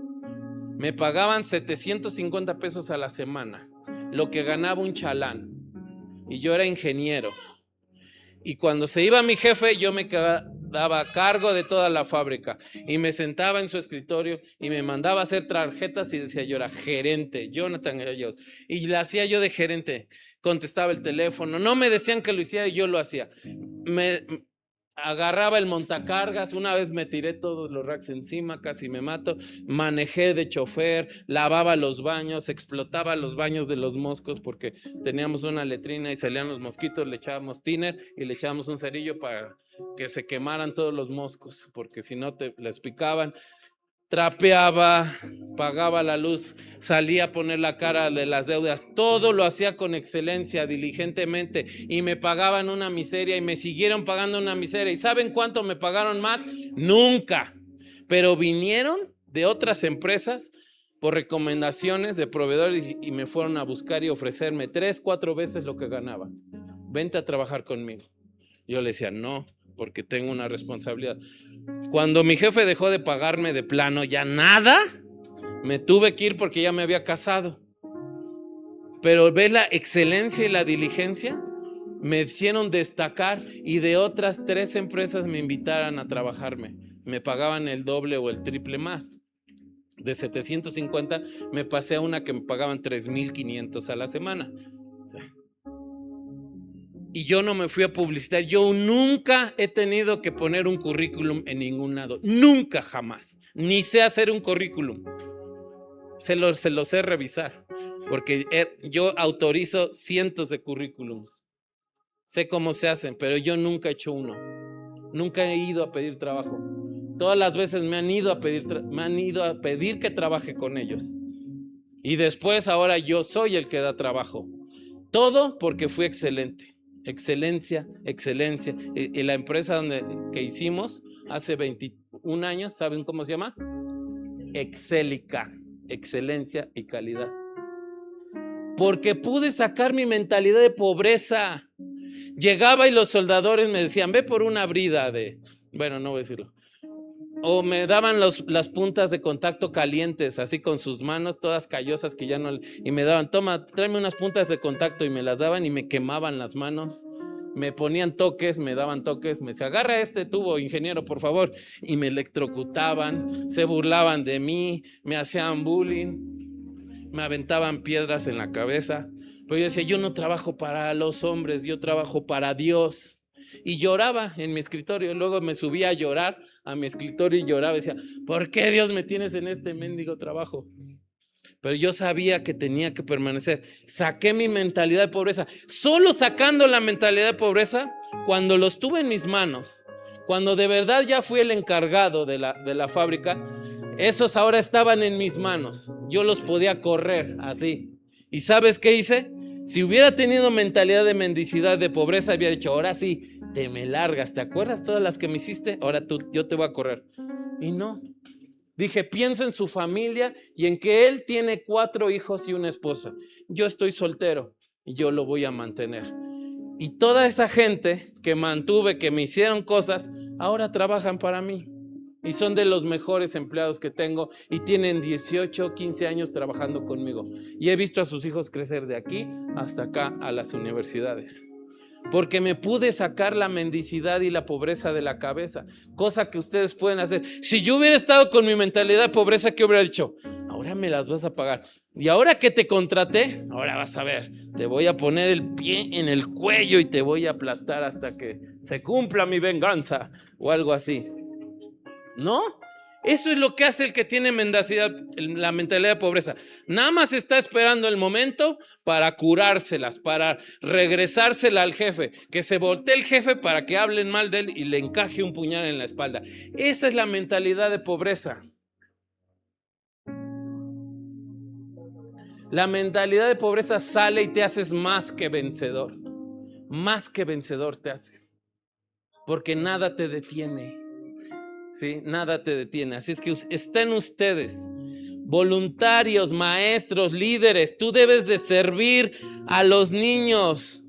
me pagaban 750 pesos a la semana, lo que ganaba un chalán, y yo era ingeniero. Y cuando se iba mi jefe, yo me daba a cargo de toda la fábrica y me sentaba en su escritorio y me mandaba a hacer tarjetas y decía, yo era gerente, Jonathan era yo, y le hacía yo de gerente, contestaba el teléfono, no me decían que lo hiciera y yo lo hacía. Me agarraba el montacargas, una vez me tiré todos los racks encima, casi me mato, manejé de chofer, lavaba los baños, explotaba los baños de los moscos porque teníamos una letrina y salían los mosquitos, le echábamos thinner y le echábamos un cerillo para que se quemaran todos los moscos, porque si no les picaban. Trapeaba, pagaba la luz, salía a poner la cara de las deudas, todo lo hacía con excelencia, diligentemente, y me pagaban una miseria y me siguieron pagando una miseria. ¿Y saben cuánto me pagaron más? Nunca. Pero vinieron de otras empresas por recomendaciones de proveedores y me fueron a buscar y ofrecerme 3, 4 veces lo que ganaba. Vente a trabajar conmigo. Yo le decía, no, porque tengo una responsabilidad. Cuando mi jefe dejó de pagarme de plano ya nada, me tuve que ir porque ya me había casado. Pero ves la excelencia y la diligencia, me hicieron destacar y de otras 3 empresas me invitaran a trabajarme. Me pagaban el doble o el triple más. De 750 me pasé a una que me pagaban 3,500 a la semana. O sea, y yo no me fui a publicitar. Yo nunca he tenido que poner un currículum en ningún lado. Nunca, jamás. Ni sé hacer un currículum. Se lo sé revisar. Porque yo autorizo cientos de currículums. Sé cómo se hacen, pero yo nunca he hecho uno. Nunca he ido a pedir trabajo. Todas las veces me han ido a pedir que trabaje con ellos. Y después ahora yo soy el que da trabajo. Todo porque fui excelente. Excelencia, excelencia. Y la empresa que hicimos hace 21 años, ¿saben cómo se llama? Excelica, excelencia y calidad. Porque pude sacar mi mentalidad de pobreza. Llegaba y los soldadores me decían, ve por una brida bueno, no voy a decirlo. O me daban las puntas de contacto calientes, así con sus manos todas callosas que ya no... Y me daban, toma, tráeme unas puntas de contacto, y me las daban y me quemaban las manos. Me ponían toques, me daban toques, me decía, agarra este tubo, ingeniero, por favor. Y me electrocutaban, se burlaban de mí, me hacían bullying, me aventaban piedras en la cabeza. Pero yo decía, yo no trabajo para los hombres, yo trabajo para Dios. Y lloraba en mi escritorio. Luego me subía a llorar a mi escritorio y lloraba y decía, ¿por qué Dios me tienes en este mendigo trabajo? Pero yo sabía que tenía que permanecer. Saqué mi mentalidad de pobreza. Solo sacando la mentalidad de pobreza, cuando los tuve en mis manos, cuando de verdad ya fui el encargado de la fábrica, esos ahora estaban en mis manos. Yo los podía correr así. ¿Y sabes qué hice? Si hubiera tenido mentalidad de mendicidad, de pobreza, había dicho, ahora sí, te me largas. ¿Te acuerdas todas las que me hiciste? Ahora yo te voy a correr. Y no. Dije, pienso en su familia y en que él tiene 4 hijos y una esposa. Yo estoy soltero y yo lo voy a mantener. Y toda esa gente que mantuve, que me hicieron cosas, ahora trabajan para mí. Y son de los mejores empleados que tengo y tienen 18, 15 años trabajando conmigo. Y he visto a sus hijos crecer de aquí hasta acá a las universidades. porque me pude sacar la mendicidad y la pobreza de la cabeza, cosa que ustedes pueden hacer. Si yo hubiera estado con mi mentalidad de pobreza, ¿qué hubiera dicho? Ahora me las vas a pagar. Y ahora que te contraté, ahora vas a ver, te voy a poner el pie en el cuello y te voy a aplastar hasta que se cumpla mi venganza o algo así. ¿No? Eso es lo que hace el que tiene la mentalidad de pobreza. Nada más está esperando el momento para curárselas, para regresársela al jefe, que se voltee el jefe para que hablen mal de él y le encaje un puñal en la espalda. Esa es la mentalidad de pobreza. La mentalidad de pobreza sale y te haces más que vencedor. Más que vencedor te haces. Porque nada te detiene. ¿Sí? Nada te detiene. Así es que estén ustedes, voluntarios, maestros, líderes. Tú debes de servir a los niños.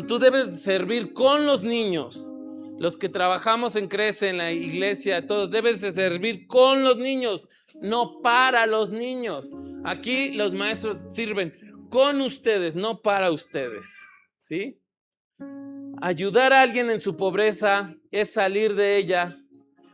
Tú debes de servir con los niños. Los que trabajamos en Crece, en la iglesia, todos debes de servir con los niños, no para los niños. Aquí los maestros sirven con ustedes, no para ustedes. ¿Sí? Ayudar a alguien en su pobreza es salir de ella.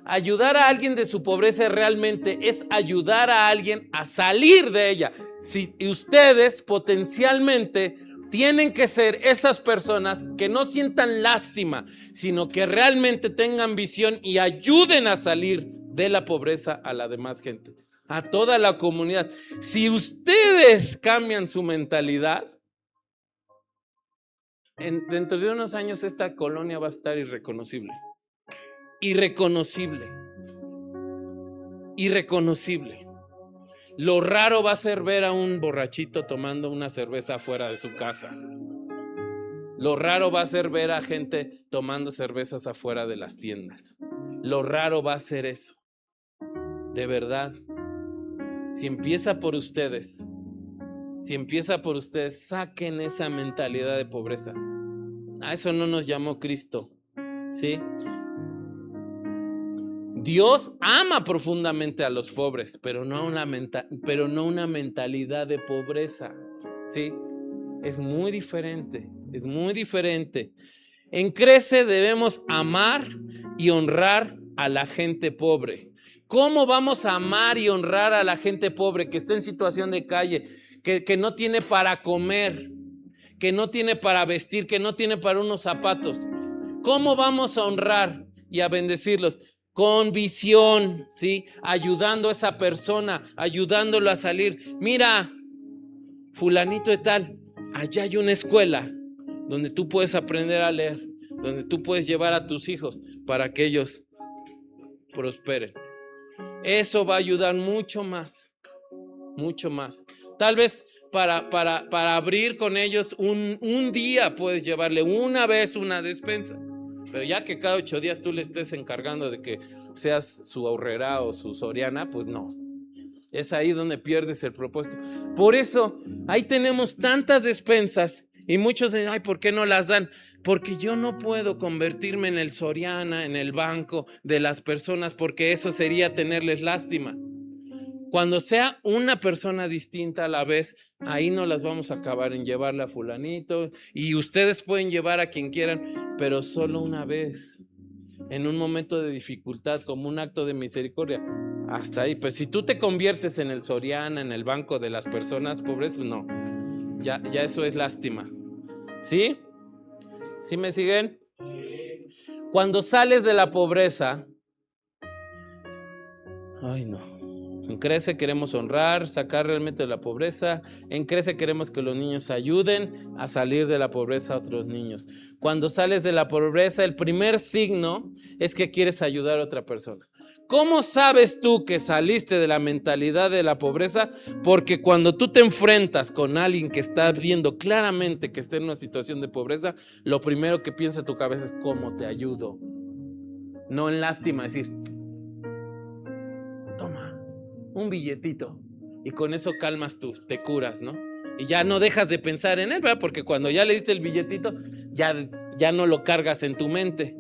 Ayudar a alguien de su pobreza realmente es ayudar a alguien a salir de ella. Si ustedes potencialmente tienen que ser esas personas que no sientan lástima, sino que realmente tengan visión y ayuden a salir de la pobreza a la demás gente, a toda la comunidad. Si ustedes cambian su mentalidad, dentro de unos años esta colonia va a estar irreconocible. Irreconocible. Lo raro va a ser ver a un borrachito tomando una cerveza afuera de su casa. Lo raro va a ser ver a gente tomando cervezas afuera de las tiendas. Lo raro va a ser eso. De verdad. Si empieza por ustedes, saquen esa mentalidad de pobreza. A eso no nos llamó Cristo, ¿sí? Dios ama profundamente a los pobres, pero no una mentalidad de pobreza, ¿sí? Es muy diferente. En Crece debemos amar y honrar a la gente pobre. ¿Cómo vamos a amar y honrar a la gente pobre que está en situación de calle, que no tiene para comer, que no tiene para vestir, que no tiene para unos zapatos? ¿Cómo vamos a honrar y a bendecirlos? Con visión, ¿sí? Ayudando a esa persona, ayudándolo a salir. Mira, fulanito de tal, allá hay una escuela donde tú puedes aprender a leer, donde tú puedes llevar a tus hijos para que ellos prosperen. Eso va a ayudar mucho más. Tal vez para abrir con ellos un día puedes llevarle una vez una despensa, pero ya que cada 8 días tú le estés encargando de que seas su Aurrera o su Soriana, pues no. Es ahí donde pierdes el propósito. Por eso, ahí tenemos tantas despensas y muchos dicen, ay, ¿por qué no las dan? Porque yo no puedo convertirme en el Soriana, en el banco de las personas, porque eso sería tenerles lástima. Cuando sea una persona distinta a la vez, ahí no las vamos a acabar en llevarle a fulanito, y ustedes pueden llevar a quien quieran, pero solo una vez, en un momento de dificultad, como un acto de misericordia. Hasta ahí. Pues si tú te conviertes en el Soriana, en el banco de las personas pobres, no, ya eso es lástima. ¿Sí? ¿Sí me siguen? Cuando sales de la pobreza, ay no. En Crece queremos honrar, sacar realmente de la pobreza. En Crece queremos que los niños ayuden a salir de la pobreza a otros niños. Cuando sales de la pobreza, el primer signo es que quieres ayudar a otra persona. ¿Cómo sabes tú que saliste de la mentalidad de la pobreza? Porque cuando tú te enfrentas con alguien que está viendo claramente que está en una situación de pobreza, lo primero que piensa tu cabeza es ¿cómo te ayudo? No en lástima, decir, toma un billetito, y con eso calmas tú, te curas, ¿no? Y ya no dejas de pensar en él, ¿verdad? Porque cuando ya le diste el billetito, ya no lo cargas en tu mente.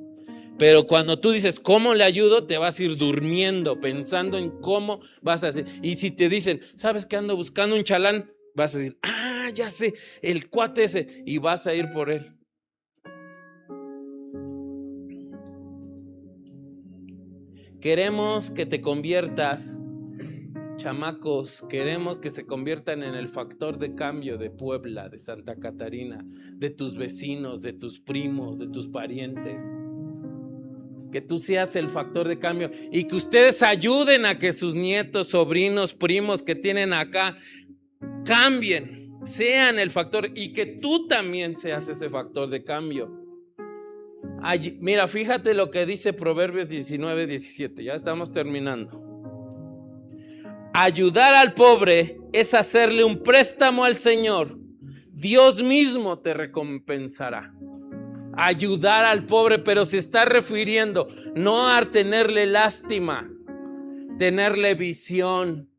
Pero cuando tú dices, ¿cómo le ayudo? Te vas a ir durmiendo, pensando en cómo vas a hacer. Y si te dicen, ¿sabes que ando buscando un chalán? Vas a decir, ya sé, el cuate ese, y vas a ir por él. Queremos que te conviertas, chamacos, queremos que se conviertan en el factor de cambio de Puebla, de Santa Catarina, de tus vecinos, de tus primos, de tus parientes. Que tú seas el factor de cambio y que ustedes ayuden a que sus nietos, sobrinos, primos que tienen acá cambien, sean el factor, y que tú también seas ese factor de cambio. Mira, fíjate lo que dice Proverbios 19:17, ya estamos terminando. Ayudar al pobre es hacerle un préstamo al Señor. Dios mismo te recompensará. Ayudar al pobre, pero se está refiriendo no a tenerle lástima, tenerle visión,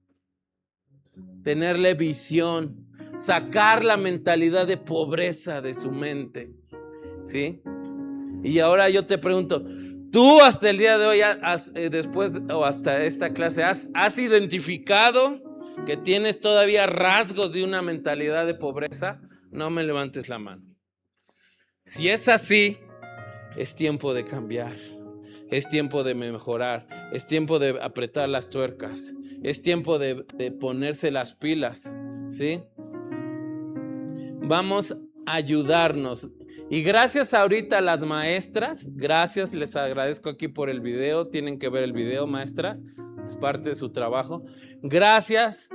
sacar la mentalidad de pobreza de su mente, ¿sí? Y ahora yo te pregunto, tú hasta el día de hoy, después o hasta esta clase, ¿has identificado que tienes todavía rasgos de una mentalidad de pobreza? No me levantes la mano. Si es así, es tiempo de cambiar, es tiempo de mejorar, es tiempo de apretar las tuercas, es tiempo de ponerse las pilas, ¿sí? Vamos a ayudarnos. Y gracias ahorita a las maestras, gracias, les agradezco aquí por el video, tienen que ver el video, maestras, es parte de su trabajo. Gracias,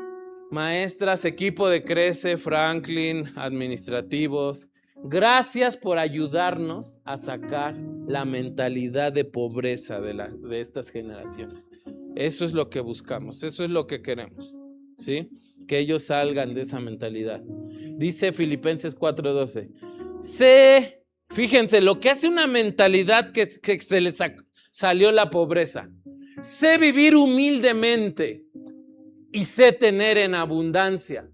maestras, equipo de Crece, Franklin, administrativos. Gracias por ayudarnos a sacar la mentalidad de pobreza de estas generaciones. Eso es lo que buscamos, eso es lo que queremos, ¿sí? Que ellos salgan de esa mentalidad. Dice Filipenses 4:12. Fíjense, lo que hace una mentalidad que se les salió la pobreza. Sé vivir humildemente y sé tener en abundancia.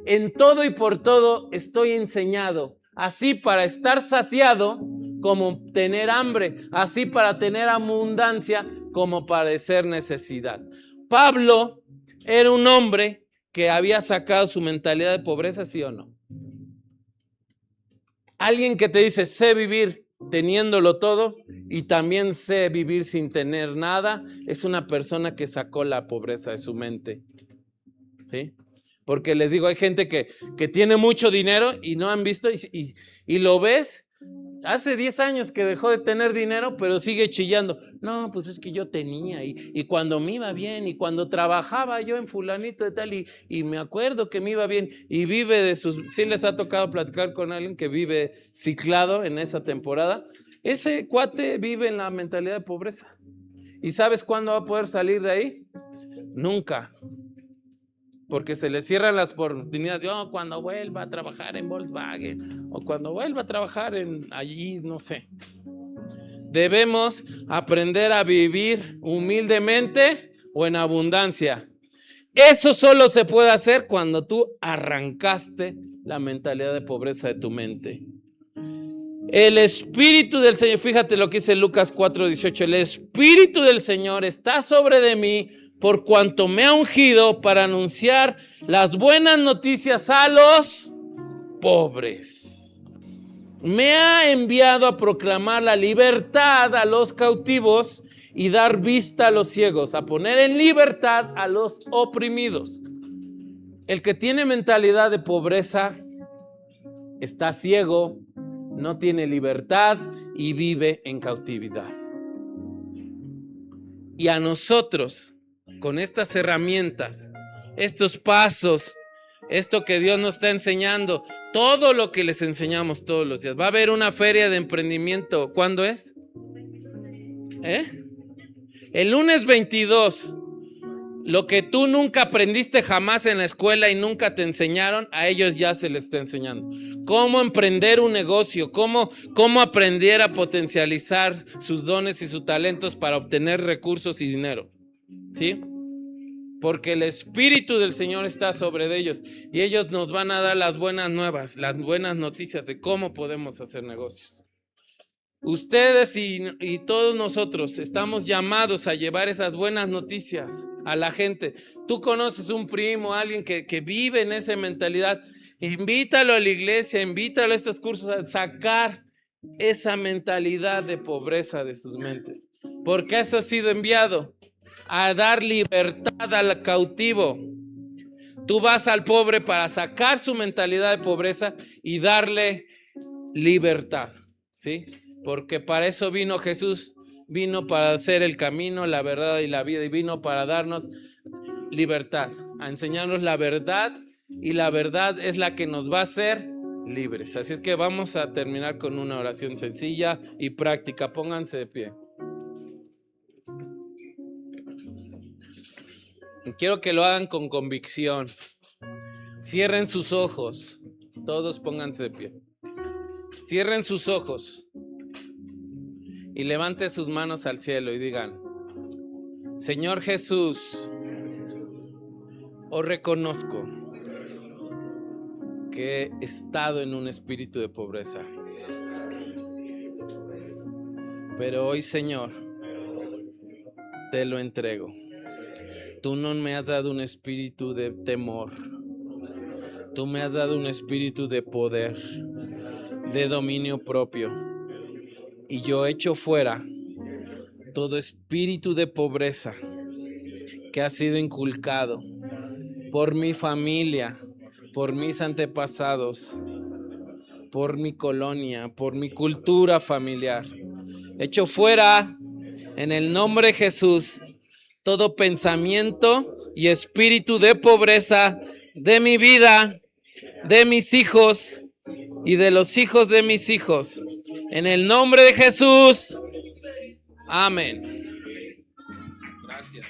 En todo y por todo estoy enseñado. Así para estar saciado como tener hambre, así para tener abundancia como padecer necesidad. Pablo era un hombre que había sacado su mentalidad de pobreza, ¿sí o no? Alguien que te dice, sé vivir teniéndolo todo y también sé vivir sin tener nada, es una persona que sacó la pobreza de su mente, ¿sí? Porque les digo, hay gente que tiene mucho dinero y no han visto y lo ves, hace 10 años que dejó de tener dinero, pero sigue chillando. No, pues es que yo tenía y cuando me iba bien y cuando trabajaba yo en fulanito de tal y me acuerdo que me iba bien y vive de sus... Sí les ha tocado platicar con alguien que vive ciclado en esa temporada. Ese cuate vive en la mentalidad de pobreza. ¿Y sabes cuándo va a poder salir de ahí? Nunca. Porque se le cierran las oportunidades. Cuando vuelva a trabajar en Volkswagen o cuando vuelva a trabajar allí, no sé. Debemos aprender a vivir humildemente o en abundancia. Eso solo se puede hacer cuando tú arrancaste la mentalidad de pobreza de tu mente. El Espíritu del Señor, fíjate lo que dice Lucas 4:18, el Espíritu del Señor está sobre de mí por cuanto me ha ungido para anunciar las buenas noticias a los pobres. Me ha enviado a proclamar la libertad a los cautivos y dar vista a los ciegos, a poner en libertad a los oprimidos. El que tiene mentalidad de pobreza está ciego, no tiene libertad y vive en cautividad. Y a nosotros, con estas herramientas, estos pasos, esto que Dios nos está enseñando, todo lo que les enseñamos todos los días. Va a haber una feria de emprendimiento. ¿Cuándo es? El lunes 22. Lo que tú nunca aprendiste jamás en la escuela y nunca te enseñaron, a ellos ya se les está enseñando. Cómo emprender un negocio, cómo aprender a potencializar sus dones y sus talentos para obtener recursos y dinero. ¿Sí? Porque el Espíritu del Señor está sobre ellos y ellos nos van a dar las buenas nuevas, las buenas noticias de cómo podemos hacer negocios. Ustedes y todos nosotros estamos llamados a llevar esas buenas noticias a la gente. Tú conoces un primo, alguien que vive en esa mentalidad. Invítalo a la iglesia, invítalo a estos cursos a sacar esa mentalidad de pobreza de sus mentes. Porque eso ha sido enviado a dar libertad al cautivo. Tú vas al pobre para sacar su mentalidad de pobreza y darle libertad, ¿sí? Porque para eso vino Jesús, vino para hacer el camino, la verdad y la vida, y vino para darnos libertad, a enseñarnos la verdad, y la verdad es la que nos va a hacer libres. Así es que vamos a terminar con una oración sencilla y práctica. Pónganse de pie. Quiero que lo hagan con convicción. Cierren sus ojos. Todos pónganse de pie. Cierren sus ojos y levanten sus manos al cielo y digan: Señor Jesús, os reconozco que he estado en un espíritu de pobreza. Pero hoy, Señor, te lo entrego. Tú no me has dado un espíritu de temor. Tú me has dado un espíritu de poder, de dominio propio. Y yo echo fuera todo espíritu de pobreza que ha sido inculcado por mi familia, por mis antepasados, por mi colonia, por mi cultura familiar. Echo fuera, en el nombre de Jesús, todo pensamiento y espíritu de pobreza de mi vida, de mis hijos y de los hijos de mis hijos. En el nombre de Jesús. Amén. Gracias.